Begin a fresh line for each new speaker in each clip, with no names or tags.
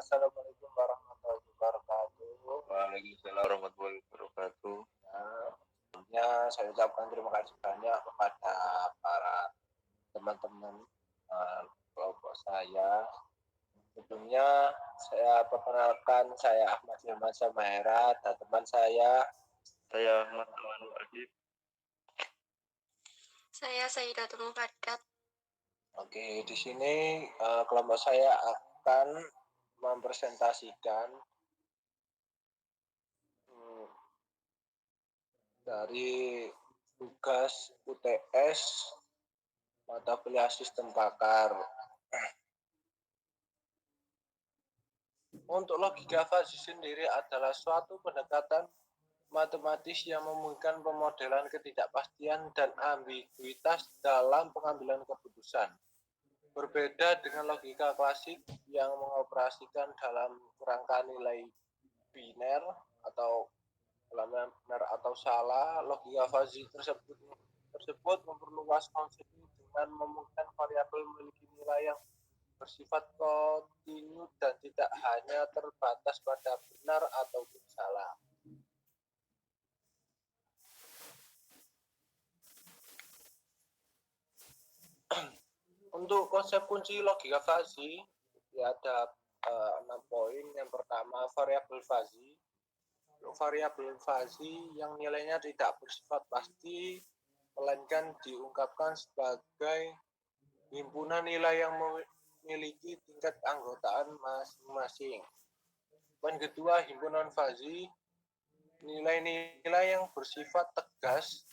Assalamualaikum warahmatullahi wabarakatuh.
Waalaikumsalam warahmatullahi wabarakatuh.
Sebelumnya saya ucapkan terima kasih banyak kepada para teman-teman kelompok saya. Sebelumnya saya perkenalkan, saya Ahmad Hilman Samahera dan teman saya
Ahmad Aman Wahid.
Saya Sayyidatul Mufadat.
Oke, di sini kelompok saya akan mempresentasikan dari tugas UTS mata kuliah sistem pakar. Untuk logika fuzzy sendiri adalah suatu pendekatan matematis yang memungkinkan pemodelan ketidakpastian dan ambiguitas dalam pengambilan keputusan. Berbeda dengan logika klasik yang mengoperasikan dalam kerangka nilai biner atau benar atau salah, logika fuzzy tersebut memperluas konsep dengan memungkinkan variabel memiliki nilai yang bersifat kontinu dan tidak hanya terbatas pada benar atau salah. Untuk konsep kunci logika fuzzy ya ada 6 poin. Yang pertama, variabel fuzzy. Variabel fuzzy yang nilainya tidak bersifat pasti melainkan diungkapkan sebagai himpunan nilai yang memiliki tingkat keanggotaan masing-masing. Poin kedua, himpunan fuzzy, nilai-nilai yang bersifat tegas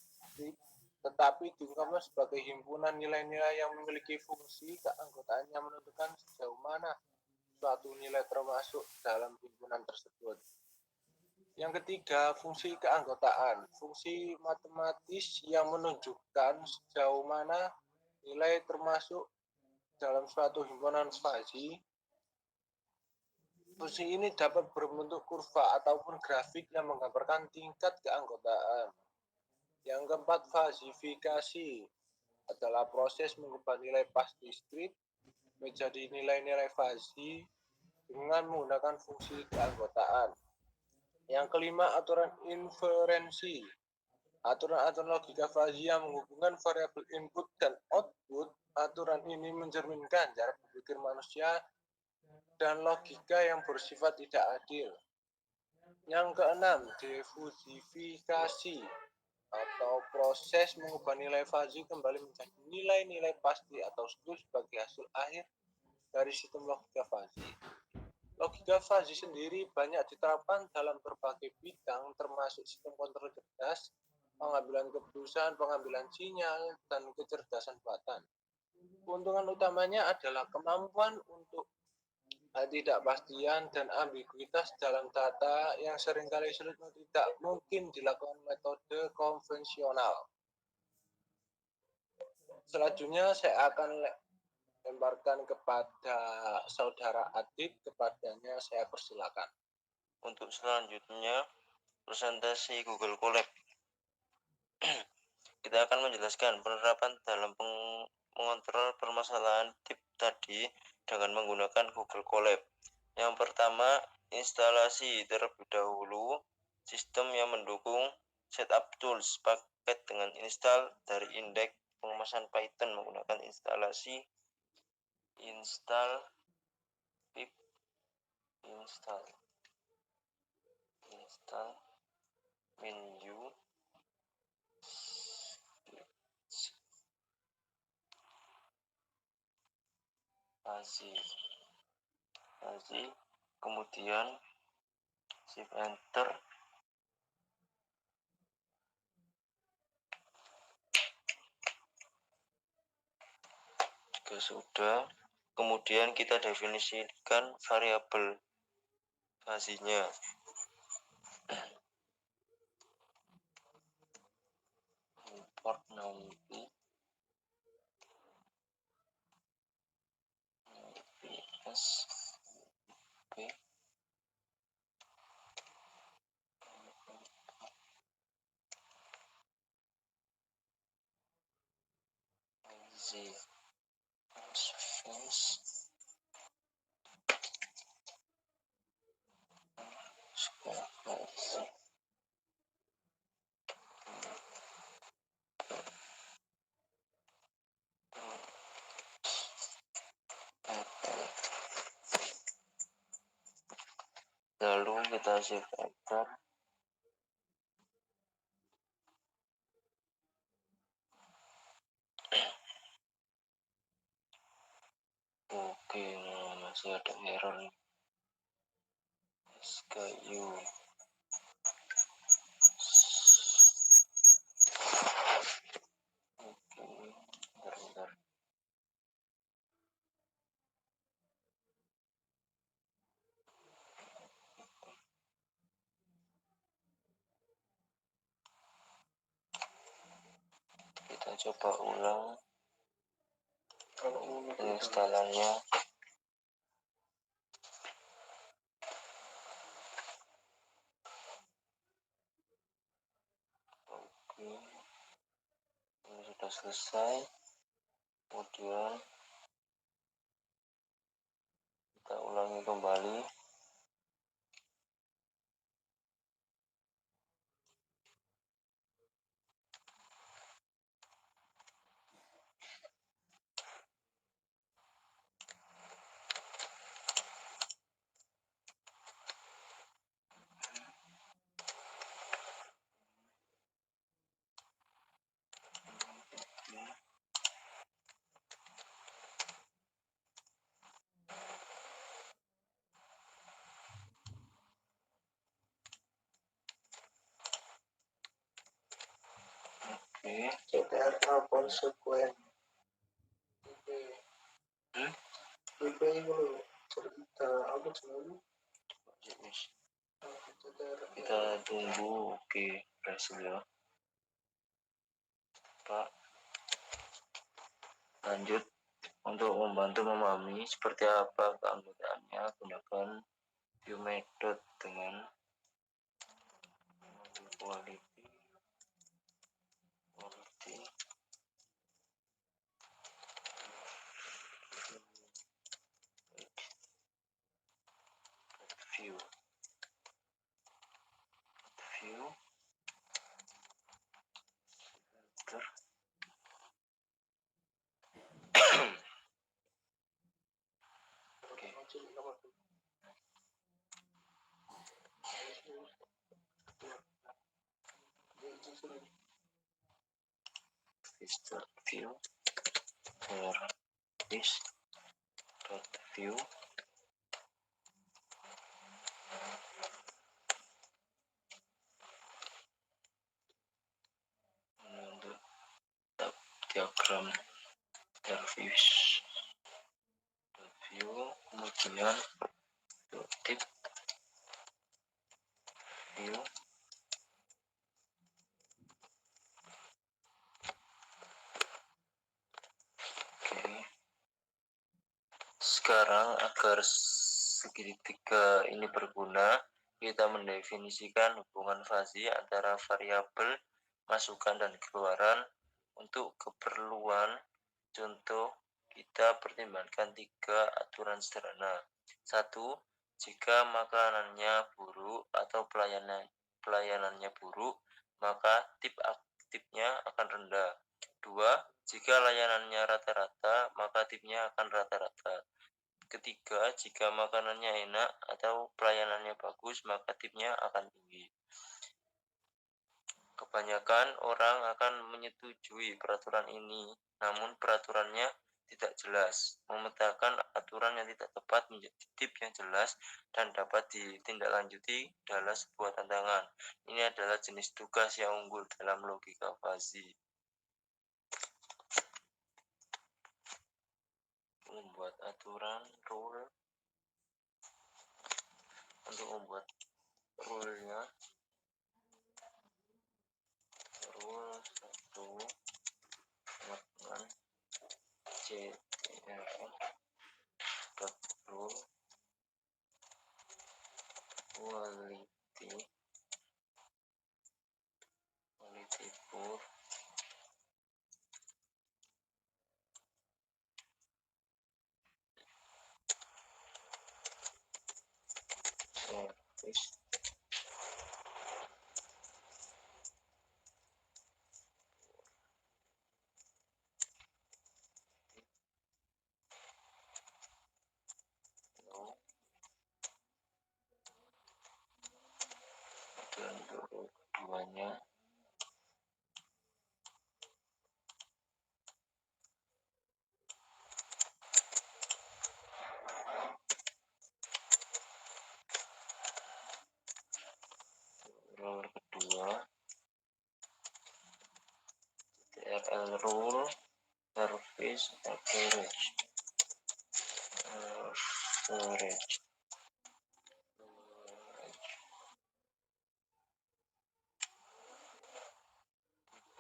tetapi diungkapkan sebagai himpunan nilai-nilai yang memiliki fungsi keanggotaan yang menentukan sejauh mana suatu nilai termasuk dalam himpunan tersebut. Yang ketiga, fungsi keanggotaan, fungsi matematis yang menunjukkan sejauh mana nilai termasuk dalam suatu himpunan fuzzy. Fungsi ini dapat berbentuk kurva ataupun grafik yang menggambarkan tingkat keanggotaan. Yang keempat, fazifikasi adalah proses mengubah nilai pasti diskrit menjadi nilai-nilai fuzzy dengan menggunakan fungsi keanggotaan. Yang kelima, aturan inferensi. Aturan-aturan logika fuzzy yang menghubungkan variabel input dan output. Aturan ini mencerminkan cara berpikir manusia dan logika yang bersifat tidak adil. Yang keenam, difusifikasi atau proses mengubah nilai fuzzy kembali menjadi nilai-nilai pasti atau skru sebagai hasil akhir dari sistem logika fuzzy. Logika fuzzy sendiri banyak diterapkan dalam berbagai bidang termasuk sistem kontrol cerdas, pengambilan keputusan, pengambilan sinyal, dan kecerdasan buatan. Keuntungan utamanya adalah kemampuan untuk ketidakpastian dan ambiguitas dalam data yang seringkali sulit atau tidak mungkin dilakukan metode konvensional. Selanjutnya saya akan lemparkan kepada saudara Adit, kepadanya saya persilakan.
Untuk selanjutnya, presentasi Google Colab. Kita akan menjelaskan penerapan dalam mengontrol permasalahan tip tadi dengan menggunakan Google Colab. Yang pertama, instalasi terlebih dahulu sistem yang mendukung setup tools paket dengan install dari indeks pengemasan Python menggunakan instalasi install pip install menu fuzzy, kemudian shift enter. Jika sudah, kemudian kita definisikan variabel fuzzy-nya. Import nanti fuzzy. Lalu kita save enter. Oke, masih ada error nih. SKU. Oke, bentar. Kita coba ulang penginstalannya. Oke, ini sudah selesai. Kemudian kita ulangi kembali. Oke.
CTRA konsekuen. IP itu cerita apa sebenarnya?
Kita tunggu. Oke, berhasil ya Pak. Lanjut. Untuk membantu memahami seperti apa keanggotaannya, gunakan view method dengan quality view enter. Oke. Start view where is dot view. Untuk diagram service dot view, kemudian tip view. Oke. Sekarang agar segitiga ini berguna, kita mendefinisikan hubungan fasi antara variabel masukan dan keluaran. Untuk keperluan contoh, kita pertimbangkan 3 aturan sederhana. 1. Jika makanannya buruk atau pelayanannya buruk, maka tip aktifnya akan rendah. 2. Jika layanannya rata-rata, maka tipnya akan rata-rata. Ketiga, jika makanannya enak atau pelayanannya bagus, maka tipnya akan tinggi. Kebanyakan orang akan menyetujui peraturan ini, namun peraturannya tidak jelas. Memetakan aturan yang tidak tepat menjadi tip yang jelas dan dapat ditindaklanjuti adalah sebuah tantangan. Ini adalah jenis tugas yang unggul dalam logika fuzzy. Membuat aturan rule. Untuk membuat rule-nya, rule 1 dengan dot rule quality for service. No. service average. Average.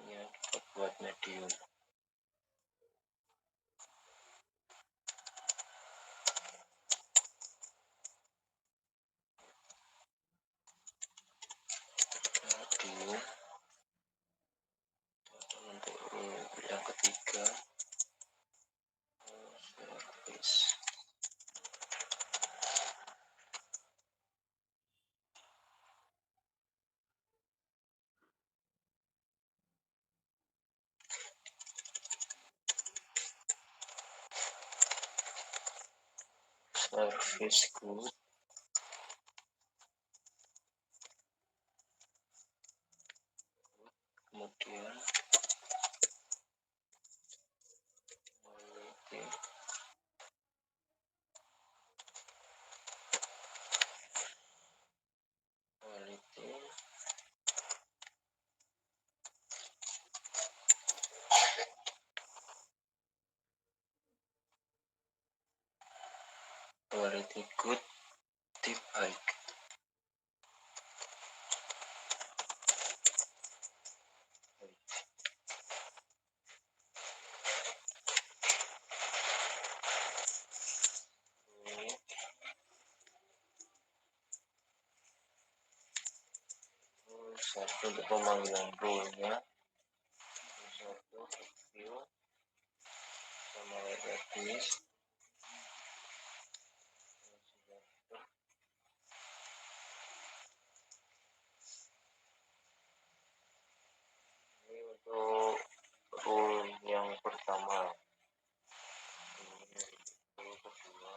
Ya, kita buat medium. Medium. Untuk yang ketiga, service. Service good. Kemudian quality. Quality. Quality good. Tip hike. Satu untuk pemanggilan rule-nya, satu view sama database. Ini untuk rule yang pertama. Ini rule kedua.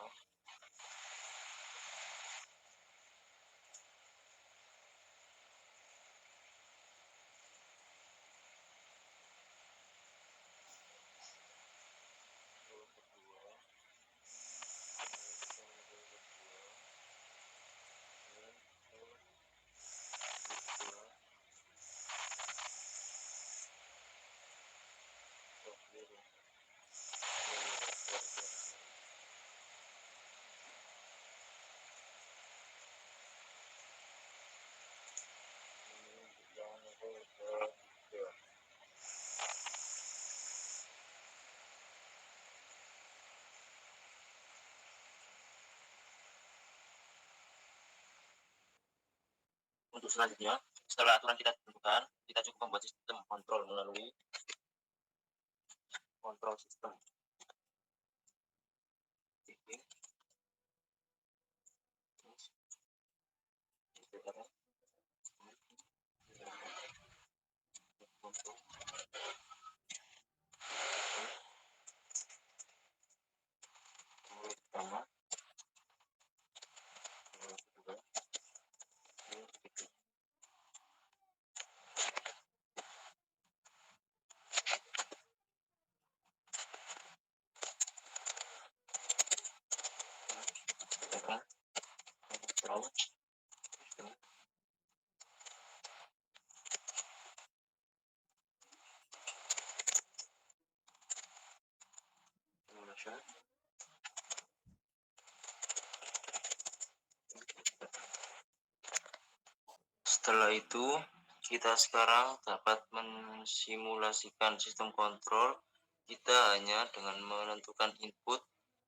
Untuk selanjutnya, setelah aturan kita tentukan, kita cukup membuat sistem kontrol melalui kontrol sistem. Pertama, kedua, ketiga. Tekan kontrol sistem. Simulation. Setelah itu, kita sekarang dapat mensimulasikan sistem kontrol kita hanya dengan menentukan input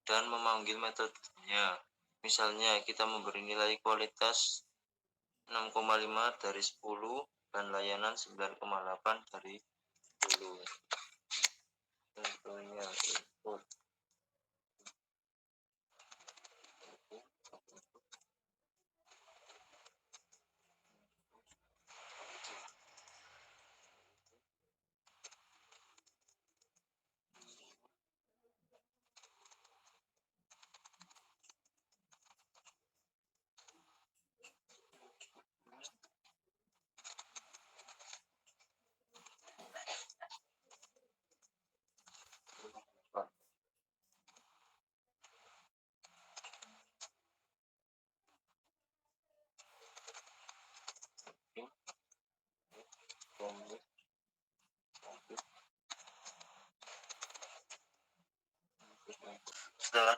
dan memanggil metodenya. Misalnya, kita memberi nilai kualitas 6,5 dari 10 dan layanan 9,8 dari 10. Tentunya input.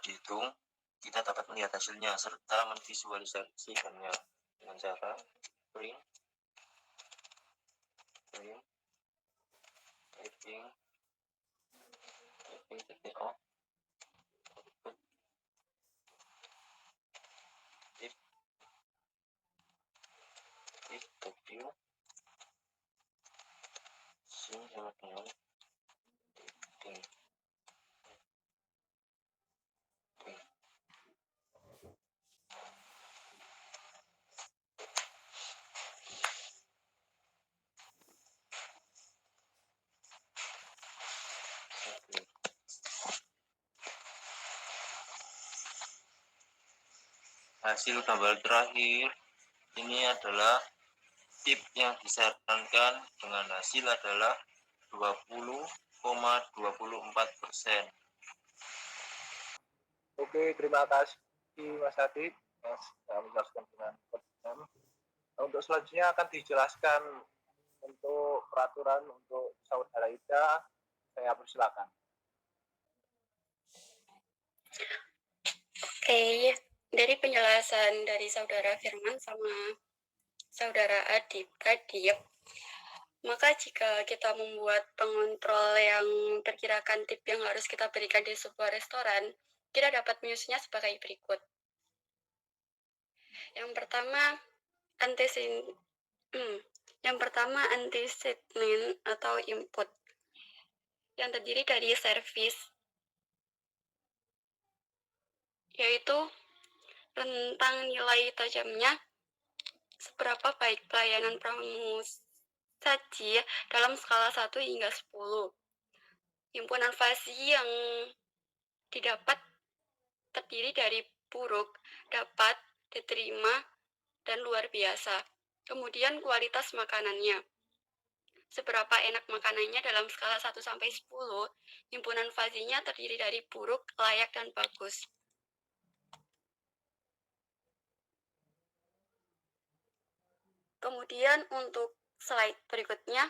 dihitung, kita dapat melihat hasilnya serta menvisualisasikannya dengan cara print, typing, titik off, output, if w, sing sama dengan typing. Hasil gambar terakhir ini adalah tip yang disarankan dengan hasil adalah 20,24%.
Oke, terima kasih Mas Adit yang sudah menjelaskan dengan konsisten. Untuk selanjutnya akan dijelaskan untuk peraturan untuk saudara Ida. Saya persilakan.
Oke, dari penjelasan dari saudara Firman sama saudara Adip, maka jika kita membuat pengontrol yang perkirakan tip yang harus kita berikan di sebuah restoran, kita dapat menyusunnya sebagai berikut. Yang pertama, antecedent atau input yang terdiri dari service, yaitu rentang nilai tajamnya, seberapa baik pelayanan pramusaji dalam skala 1 hingga 10. Himpunan fasi yang didapat terdiri dari buruk, dapat, diterima, dan luar biasa. Kemudian kualitas makanannya. Seberapa enak makanannya dalam skala 1 sampai 10, himpunan fasinya terdiri dari buruk, layak, dan bagus. Kemudian untuk slide berikutnya,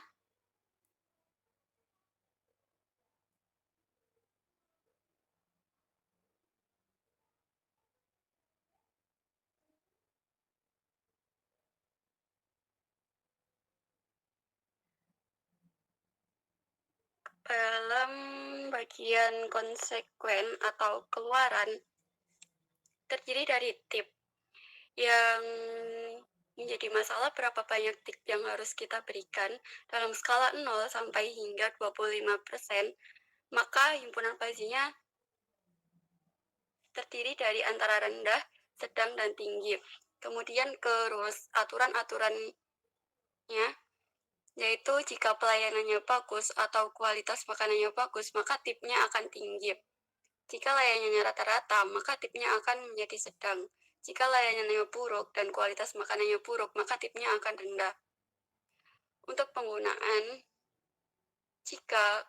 dalam bagian konsekuen atau keluaran terdiri dari tip. Yang menjadi masalah berapa banyak tip yang harus kita berikan dalam skala 0 sampai hingga 25%, maka himpunan fasinya terdiri dari antara rendah, sedang, dan tinggi. Kemudian aturan-aturannya, yaitu jika pelayanannya bagus atau kualitas makanannya bagus, maka tipnya akan tinggi. Jika layanannya rata-rata, maka tipnya akan menjadi sedang. Jika layanannya buruk dan kualitas makanannya buruk, maka tipnya akan rendah. Untuk penggunaan, jika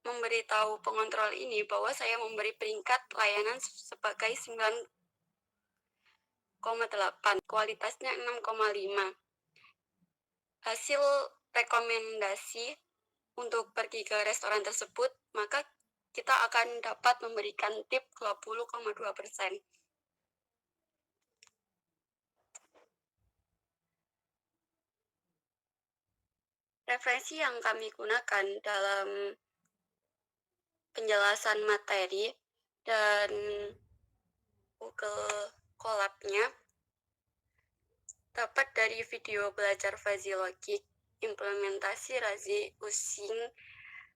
memberitahu pengontrol ini bahwa saya memberi peringkat layanan sebagai 9,8, kualitasnya 6,5. Hasil rekomendasi untuk pergi ke restoran tersebut, maka kita akan dapat memberikan tip 20,2%. Referensi yang kami gunakan dalam penjelasan materi dan Google Colab-nya dapat dari video belajar fuzzy logic, implementasi Razi using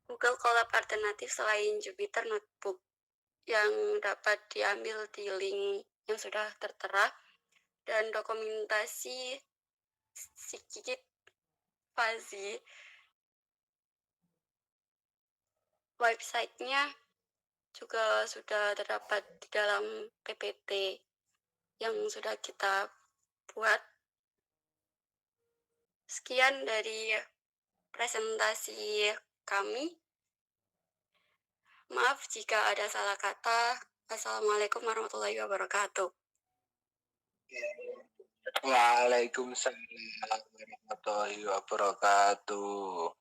Google Colab alternatif selain Jupyter Notebook, yang dapat diambil di link yang sudah tertera, dan dokumentasi Scikit fuzzy. Websitenya juga sudah terdapat di dalam PPT yang sudah kita buat. Sekian dari presentasi kami. Maaf jika ada salah kata. Assalamualaikum warahmatullahi wabarakatuh.
Waalaikumsalam warahmatullahi wabarakatuh.